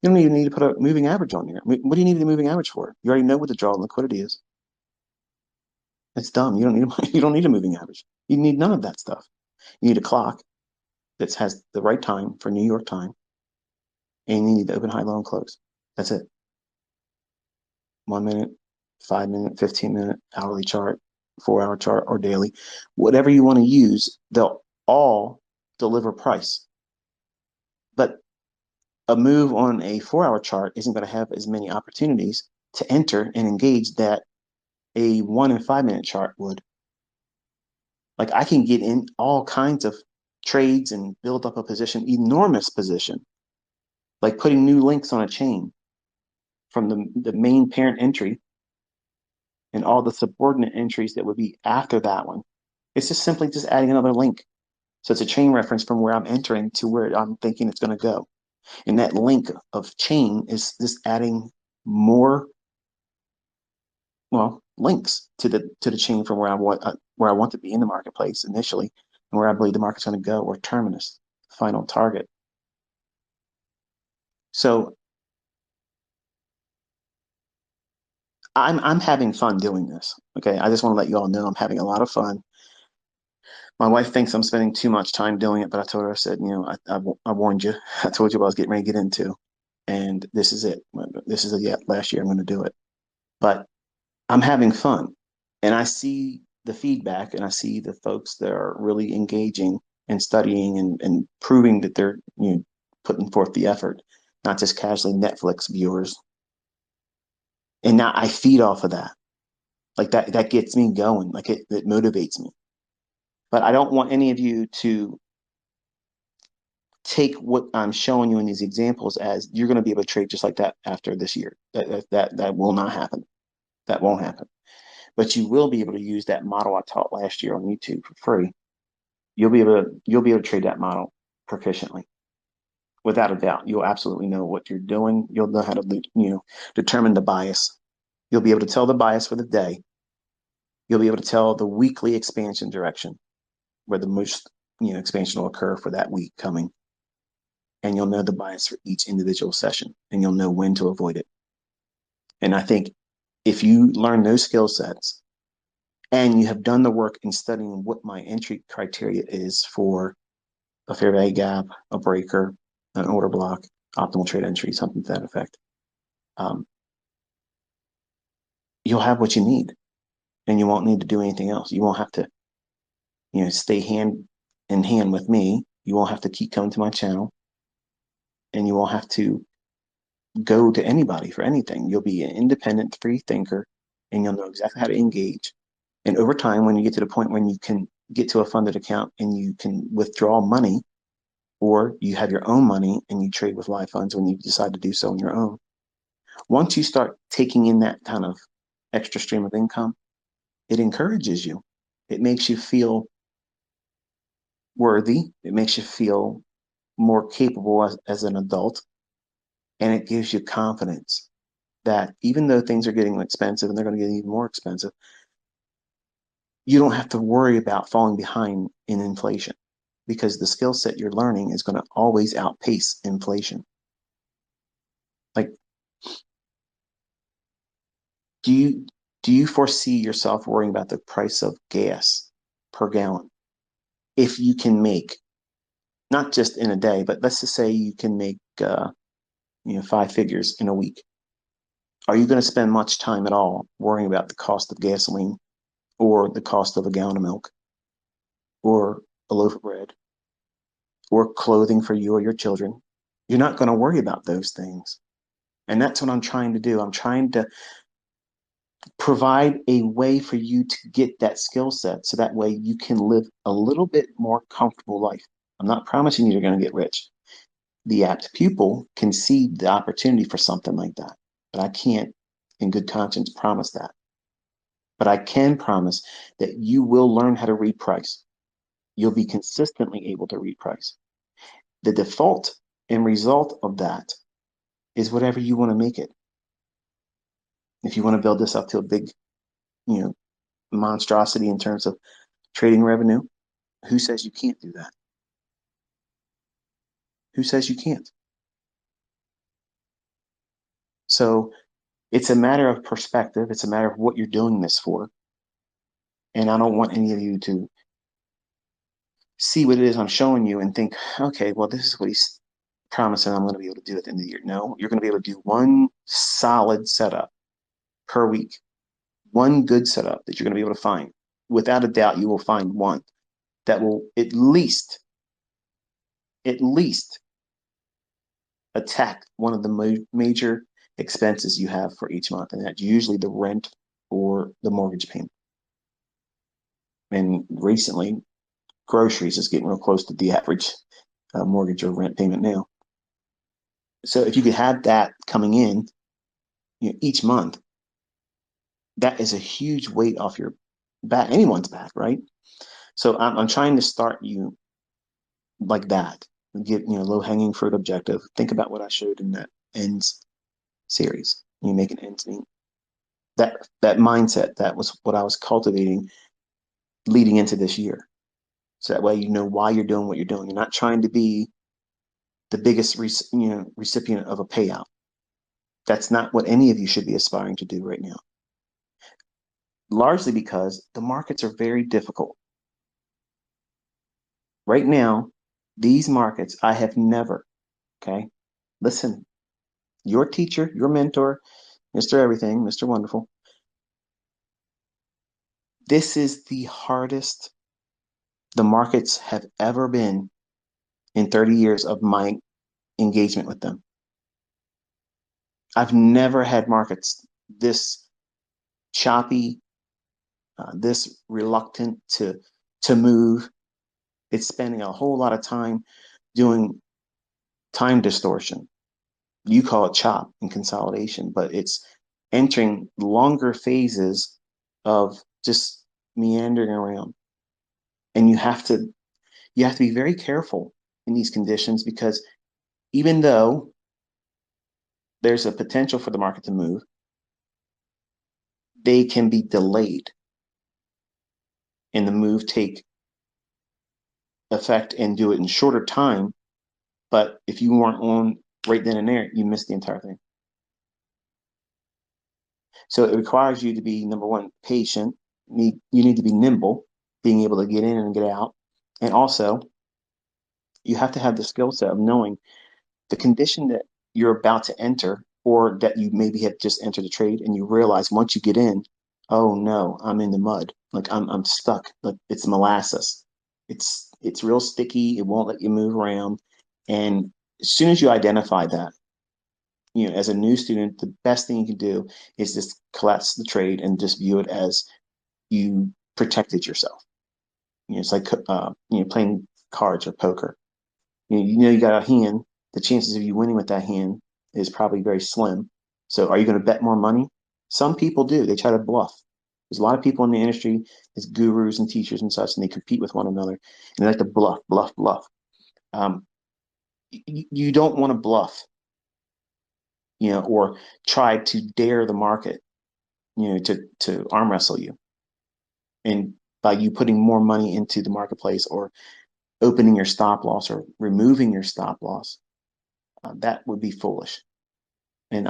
You don't even need to put a moving average on there. What do you need the moving average for? You already know what the draw and liquidity is. It's dumb. You don't need you don't need a moving average. You need none of that stuff. You need a clock that has the right time for New York time, and you need the open, high, low, and close. That's it. 1 minute, 5 minute, 15 minute, hourly chart, 4 hour chart, or daily. Whatever you want to use, they'll all deliver price. But a move on a 4 hour chart isn't going to have as many opportunities to enter and engage that a 1 and 5 minute chart would. Like I can get in all kinds of trades and build up a position, enormous position, like putting new links on a chain from the main parent entry and all the subordinate entries that would be after that one. It's just simply just adding another link. So it's a chain reference from where I'm entering to where I'm thinking it's going to go. And that link of chain is just adding more, well, links to the chain from where I want to be in the marketplace initially, and where I believe the market's going to go, or terminus, final target. So I'm having fun doing this. Okay, I just want to let you all know I'm having a lot of fun. My wife thinks I'm spending too much time doing it, but I told her, I said, I warned you. I told you what I was getting ready to get into, and this is it. This is it. Yeah, last year I'm going to do it, but I'm having fun, and I see the feedback, and I see the folks that are really engaging and studying and proving that they're putting forth the effort, not just casually Netflix viewers. And now I feed off of that. Like that gets me going. Like it motivates me. But I don't want any of you to take what I'm showing you in these examples as you're going to be able to trade just like that after this year. That will not happen. That won't happen. But you will be able to use that model I taught last year on YouTube for free. You'll be able to trade that model proficiently, without a doubt. You'll absolutely know what you're doing. You'll know how to determine the bias. You'll be able to tell the bias for the day. You'll be able to tell the weekly expansion direction where the most expansion will occur for that week coming, and you'll know the bias for each individual session, and you'll know when to avoid it. And I think if you learn those skill sets and you have done the work in studying what my entry criteria is for a fair value gap, a breaker, an order block, optimal trade entry, something to that effect, um, you'll have what you need, and you won't need to do anything else. You won't have to, stay hand in hand with me. You won't have to keep coming to my channel, and you won't have to go to anybody for anything. You'll be an independent, free thinker, and you'll know exactly how to engage. And over time, when you get to the point when you can get to a funded account and you can withdraw money, or you have your own money and you trade with live funds when you decide to do so on your own, once you start taking in that kind of extra stream of income, it encourages you. It makes you feel worthy. It makes you feel more capable as an adult. And it gives you confidence that even though things are getting expensive and they're going to get even more expensive, you don't have to worry about falling behind in inflation, because the skill set you're learning is going to always outpace inflation. Like, do you do you foresee yourself worrying about the price of gas per gallon if you can make, not just in a day, but let's just say you can make 5 figures in a week? Are you going to spend much time at all worrying about the cost of gasoline, or the cost of a gallon of milk, or a loaf of bread, or clothing for you or your children? You're not going to worry about those things. And that's what I'm trying to do. I'm trying to provide a way for you to get that skill set so that way you can live a little bit more comfortable life. I'm not promising you're going to get rich. The apt pupil can see the opportunity for something like that, but I can't, in good conscience, promise that. But I can promise that you will learn how to read price. You'll be consistently able to read price. The default and result of that is whatever you want to make it. If you want to build this up to a big, you know, monstrosity in terms of trading revenue, who says you can't do that? Who says you can't? So it's a matter of perspective. It's a matter of what you're doing this for. And I don't want any of you to see what it is I'm showing you and think, okay, well, this is what he's promising I'm going to be able to do at the end of the year. No, you're going to be able to do one solid setup per week, one good setup that you're going to be able to find. Without a doubt, you will find one that will at least attack one of the major expenses you have for each month, and that's usually the rent or the mortgage payment. And recently, groceries is getting real close to the average mortgage or rent payment now. So if you could have that coming in, each month, that is a huge weight off your back, anyone's back, right? So I'm trying to start you like that. Get low hanging fruit objective. Think about what I showed in that ends series. You make an ends meet. That mindset, that was what I was cultivating leading into this year. So that way you know why you're doing what you're doing. You're not trying to be the biggest recipient of a payout. That's not what any of you should be aspiring to do right now. Largely because the markets are very difficult. Right now, these markets, I have never, okay? Listen, your teacher, your mentor, Mr. Everything, Mr. Wonderful, this is the hardest the markets have ever been in 30 years of my engagement with them. I've never had markets this choppy, this reluctant to move. It's spending a whole lot of time doing time distortion. You call it chop and consolidation, but it's entering longer phases of just meandering around. And you have to be very careful in these conditions, because even though there's a potential for the market to move, they can be delayed and the move take effect and do it in shorter time. But if you weren't on right then and there, you missed the entire thing. So it requires you to be, number one, patient. You need to be nimble, being able to get in and get out. And also, you have to have the skill set of knowing the condition that you're about to enter, or that you maybe have just entered a trade and you realize once you get in, oh no, I'm in the mud. Like I'm stuck. Like it's molasses. It's real sticky. It won't let you move around. And as soon as you identify that, as a new student, the best thing you can do is just collapse the trade and just view it as you protected yourself. It's like playing cards or poker. You got a hand. The chances of you winning with that hand is probably very slim. So, are you going to bet more money? Some people do. They try to bluff. There's a lot of people in the industry as gurus and teachers and such, and they compete with one another, and they like to bluff, bluff, bluff. Um, you don't want to bluff, or try to dare the market, to arm wrestle you, and by you putting more money into the marketplace or opening your stop loss or removing your stop loss, that would be foolish. And